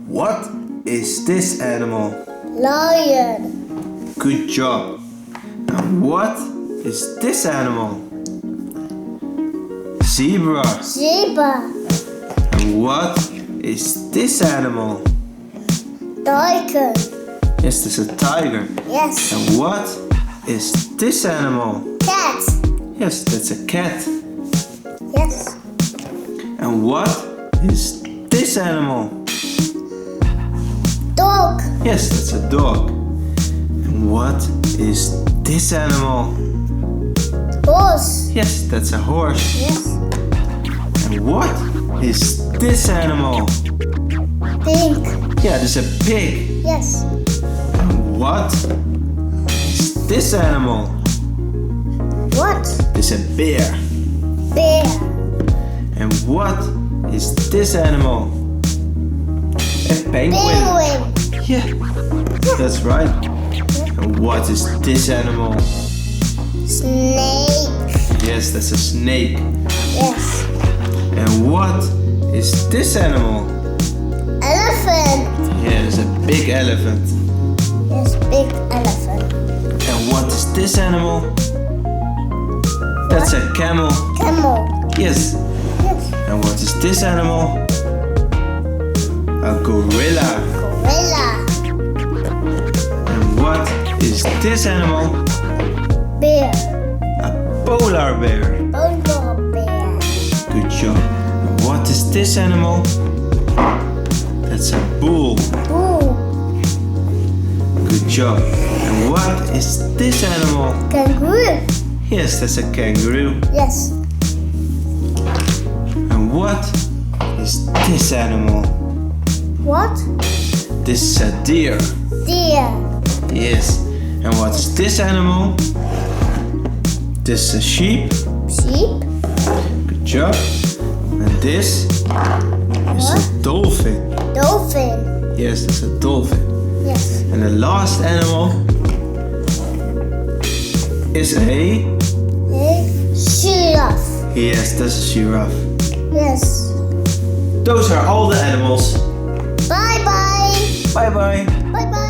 What is this animal? Lion. Good job. And what is this animal? Zebra. Zebra. And what is this animal? Tiger. Yes, this is a tiger. Yes. And what is this animal? Cat. Yes, that's a cat. Yes. And what is this animal? Dog. Yes, that's a dog. And what is this animal? Horse. Yes, that's a horse. Yes. And what is this animal? Pig. Yeah, this is a pig. Yes. And what is this animal? What? This is a bear. Bear. And what is this animal? A penguin. Penguin. Yeah, that's right. And what is this animal? Snake. Yes, that's a snake. Yes. And what is this animal? Elephant. Yeah, it's a big elephant. Yes, big elephant. And what is this animal? That's a camel. Camel. Yes. Yes. And what is this animal? A gorilla. Gorilla. And what is this animal? Bear. A polar bear. Polar bear. Good job. And what is this animal? That's a bull. Bull. Good job. And what is this animal? Kangaroo. Yes, that's a kangaroo. Yes. And what is this animal? What? This is a deer. Deer. Yes. And what is this animal? This is a sheep. Sheep. Good job. And this is a dolphin. Dolphin. Yes, that's a dolphin. Yes. And the last animal is a... Giraffe. Yes, that's a giraffe. Yes. Those are all the animals. Bye bye. Bye bye. Bye bye.